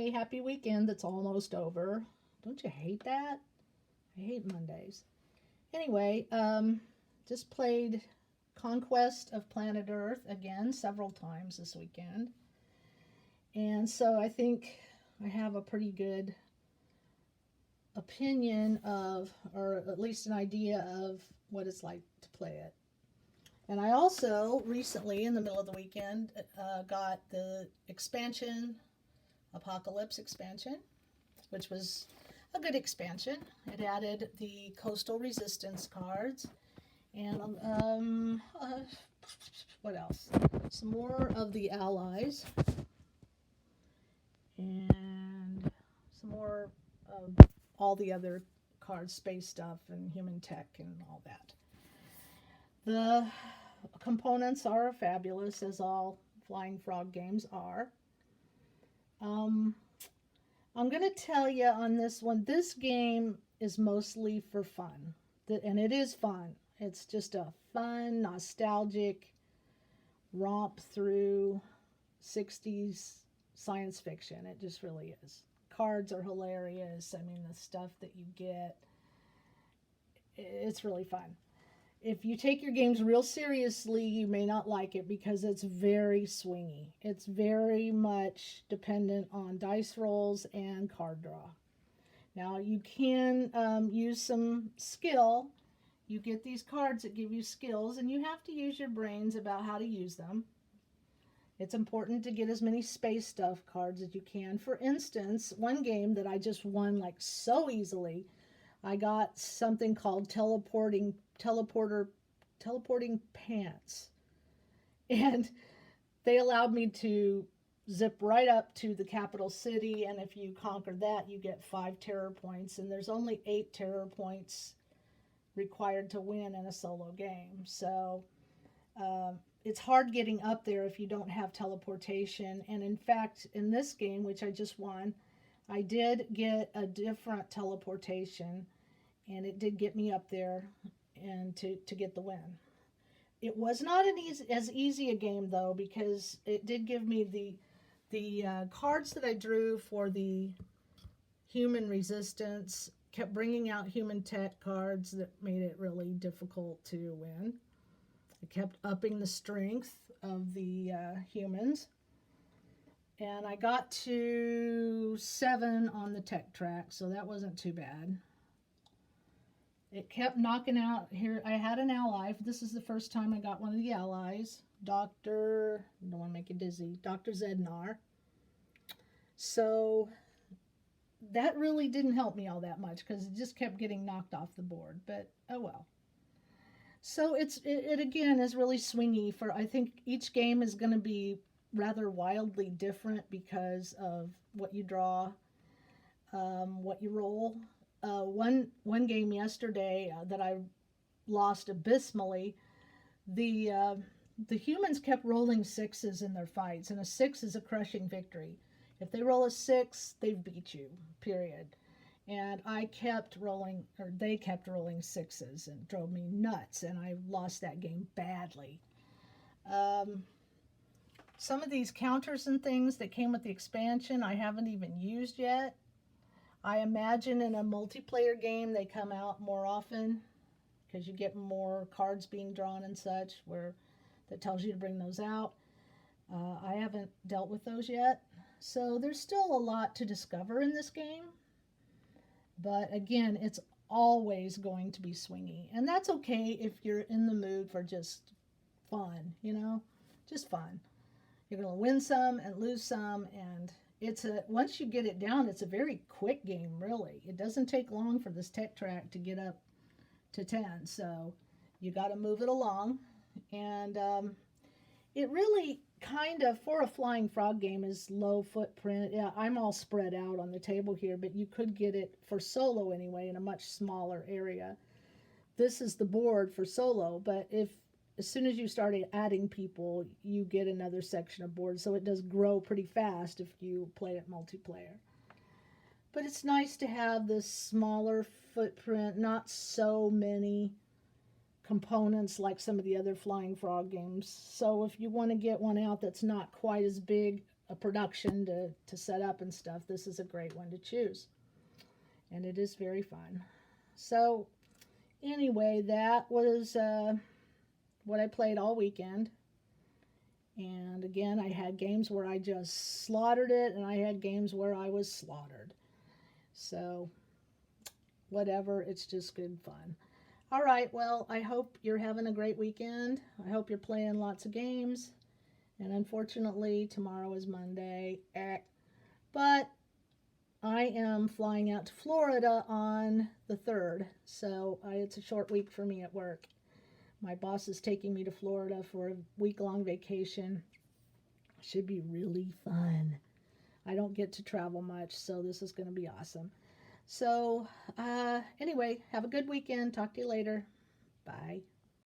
Hey, happy weekend that's almost over. Don't you hate that? I hate Mondays. Anyway, just played Conquest of Planet Earth again several times this weekend. And so I think I have a pretty good opinion of, or at least an idea of what it's like to play it. And I also recently, in the middle of the weekend, got the expansion, Apocalypse expansion, which was a good expansion. It added the coastal resistance cards and what else? Some more of the allies and some more of all the other cards, space stuff and human tech and all that. The components are fabulous, as all Flying Frog games are. I'm going to tell you on this one, this game is mostly for fun. And it is fun. It's just a fun, nostalgic romp through 60s science fiction. It just really is. Cards are hilarious. I mean, the stuff that you get, it's really fun. If you take your games real seriously, you may not like it because it's very swingy. It's very much dependent on dice rolls and card draw. Now, you can use some skill. You get these cards that give you skills, and you have to use your brains about how to use them. It's important to get as many space stuff cards as you can. For instance, one game that I just won like so easily, I got something called teleporting pants, and they allowed me to zip right up to the capital city, and if you conquer that, you get 5 terror points, and there's only 8 terror points required to win in a solo game. So it's hard getting up there if you don't have teleportation. And in fact, in this game, which I just won, I did get a different teleportation, and it did get me up there and to get the win. It was not as easy a game, though, because it did give me the cards that I drew for the human resistance kept bringing out human tech cards that made it really difficult to win. It kept upping the strength of the humans. And I got to 7 on the tech track, so that wasn't too bad. It kept knocking out here. I had an ally. This is the first time I got one of the allies. Dr. Don't want to make you dizzy. Dr. Zednar. So that really didn't help me all that much because it just kept getting knocked off the board. But oh well. So it again is really swingy. For I think each game is going to be rather wildly different because of what you draw, what you roll. One game yesterday that I lost abysmally, the humans kept rolling 6s in their fights, and a 6 is a crushing victory. If they roll a 6, they've beat you, period. And I kept rolling, or they kept rolling 6s, and it drove me nuts, and I lost that game badly. Some of these counters and things that came with the expansion I haven't even used yet. I imagine in a multiplayer game they come out more often because you get more cards being drawn and such where that tells you to bring those out. I haven't dealt with those yet. So there's still a lot to discover in this game. But again, it's always going to be swingy. And that's okay if you're in the mood for just fun, just fun. You're going to win some and lose some, and once you get it down, it's a very quick game, really. It doesn't take long for this tech track to get up to 10, so you got to move it along. And it really kind of, for a Flying Frog game, is low footprint. Yeah, I'm all spread out on the table here, but you could get it for solo anyway in a much smaller area. This is the board for solo, but as soon as you start adding people, you get another section of board, so it does grow pretty fast if you play it multiplayer. But it's nice to have this smaller footprint, not so many components like some of the other Flying Frog games. So if you want to get one out that's not quite as big a production to set up and stuff, this is a great one to choose. And it is very fun. So anyway, that was what I played all weekend. And again, I had games where I just slaughtered it, and I had games where I was slaughtered. So whatever, it's just good fun. All right, well, I hope you're having a great weekend. I hope you're playing lots of games. And unfortunately, tomorrow is Monday. But I am flying out to Florida on the 3rd, so it's a short week for me at work. My boss is taking me to Florida for a week-long vacation. Should be really fun. I don't get to travel much, so this is going to be awesome. So, anyway, have a good weekend. Talk to you later. Bye.